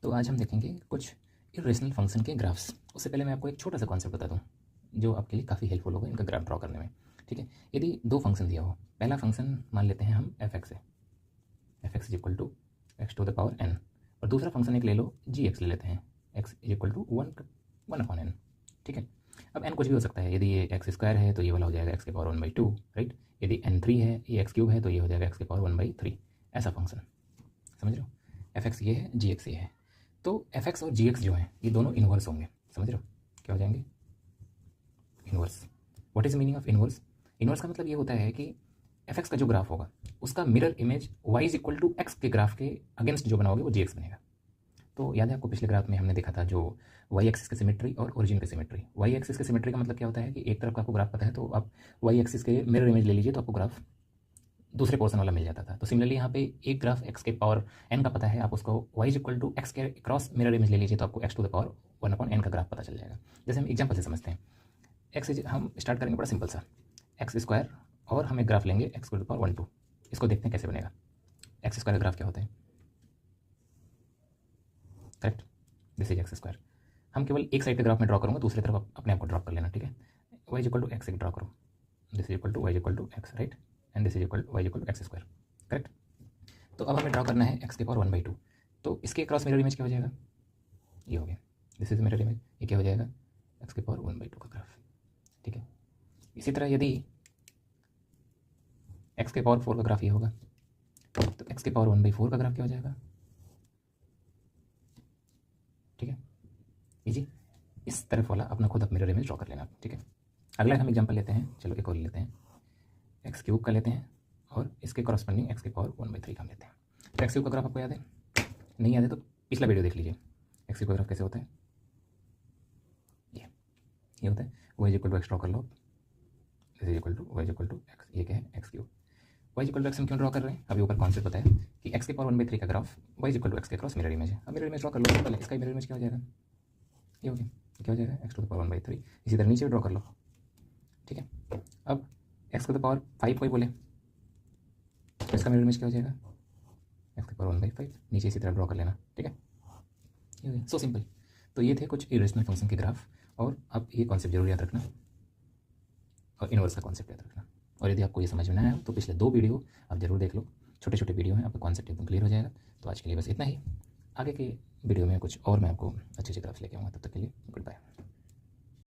तो आज हम देखेंगे कुछ इरेशनल फंक्शन के ग्राफ्स। उससे पहले मैं आपको एक छोटा सा कॉन्सेप्ट बता दूं जो आपके लिए काफ़ी हेल्पफुल होगा इनका ग्राफ ड्रॉ करने में। ठीक है, यदि दो फंक्शन दिया हो, पहला फंक्शन मान लेते हैं हम एफ एक्स है, f x is equal to x to the power n, और दूसरा फंक्शन एक ले लो जी एक्स ले लेते हैं, x is equal to one upon n. ठीक है, अब एन कुछ भी हो सकता है, यदि ये एक्स स्क्वायर है तो ये वाला हो जाएगा एक्स के पावर 1/2, राइट। यदि एन 3 है, ये एक्स क्यूब है, तो ये हो जाएगा एक्स के पावर 1/3, ऐसा फंक्शन। समझ रहे हो, एफ एक्स ये है, जी एक्स ये है। तो एफ एक्स और जी एक्स जो हैं ये दोनों इन्वर्स होंगे। समझ रहे हो, क्या हो जाएंगे? Inverse. What is meaning of inverse? Inverse का मतलब ये होता है कि एफ एक्स का जो ग्राफ होगा उसका mirror image y is equal to x के ग्राफ के अगेंस्ट जो बनाओगे वो जी एक्स बनेगा। तो याद है आपको, पिछले ग्राफ में हमने देखा था जो वाई एक्सिस की सिमेट्री और ओरिजिन की सिमेट्री। वाई एक्सिस की सिमेट्री का मतलब क्या होता है कि एक तरफ का आपको ग्राफ पता है तो आप वाई एक्सिस के मिरर इमेज ले लीजिए तो आपको ग्राफ दूसरे पोर्शन वाला मिल जाता था। तो सिमिलरली यहाँ पे एक ग्राफ एक्स के पावर एन का पता है, आप उसको y is equal to x के क्रॉस मिरर इमेज ले लीजिए तो आपको x to the power 1/n का ग्राफ पता चल जाएगा। जैसे हम एग्जाम्पल से समझते हैं, एक्स हम स्टार्ट करेंगे बड़ा सिंपल सा, एक्स स्क्वायर, और हम एक ग्राफ लेंगे एक्स टू द पावर 1/2। इसको देखते हैं कैसे बनेगा। एक्स स्क्वायर का ग्राफ क्या होता है? Correct, this is x square. हम केवल एक साइड के ग्राफ में ड्रॉ करूँगा, दूसरी तरफ अपने आप को ड्रॉप कर लेना। ठीक है, y is equal to x एक ड्रॉ करो, this is equal to y is equal to x, right, and this is equal to y is equal to x square. Correct. तो अब हमें ड्रॉ करना है एक्स के पावर 1/2। तो इसके क्रॉस मिरर इमेज क्या हो जाएगा? ये हो गया, दिस इज मिरर इमेज। ये क्या हो जाएगा? एक्स के पावर 1/2 का ग्राफ। ठीक है, इसी तरह यदि एक्स के पावर 4 का ग्राफ ये होगा तो एक्स के पावर 1/4 का ग्राफ क्या हो जाएगा? ठीक है, इजी। इस तरफ वाला अपना खुद आप मिरर इमेज ड्रॉ कर लेना। ठीक है, अगला हम एग्जाम्पल लेते हैं, चलो एक और लेते हैं, एक्स क्यूब का लेते हैं और इसके कॉरस्पॉन्डिंग एक्स के पावर 1/3 का हम लेते हैं। तो एक्स क्यूब का ग्राफ आपको याद है? नहीं याद है तो पिछला वीडियो देख लीजिए। एक्स क्यूब का ग्राफ कैसे होता है? ये होता है y equal to x draw कर लो, this is equal to y equal to x. ये क्या है? X cube. Y equal to x हम क्यों ड्रॉ कर रहे हैं? अभी ऊपर कॉन्सेप्ट बताया कि एक्स के पावर 1/3 का graph y equal to x के क्रॉस मिरर इमेज है। अब मिरर इमेज ड्रॉ कर लो, सिंपल है। इसका मिरर इमेज क्या हो जाएगा? ये हो गया, क्या हो जाएगा? X to the power 1/3। इसी तरह नीचे भी ड्रॉ कर लो। ठीक है, अब एक्स टू द पावर 5 कोई बोले तो इसका मिरर इमेज क्या हो जाएगा? एक्स के पावर 1/5। नीचे इसी तरह ड्रॉ कर लेना। ठीक है, ये हो गया, सो सिंपल। तो ये थे कुछ इरेशनल फंक्शन के ग्राफ, और आप ये कॉन्सेप्ट जरूर याद रखना और इनवर्स का कॉन्सेप्ट याद रखना। और यदि आपको ये समझ में ना आया तो पिछले 2 वीडियो आप जरूर देख लो, छोटे छोटे वीडियो हैं, आपका कॉन्सेप्ट एकदम क्लियर हो जाएगा। तो आज के लिए बस इतना ही। आगे के वीडियो में कुछ और मैं आपको अच्छे अच्छे ग्राफ्स लेके आऊँगा। तब तक के लिए गुड बाय।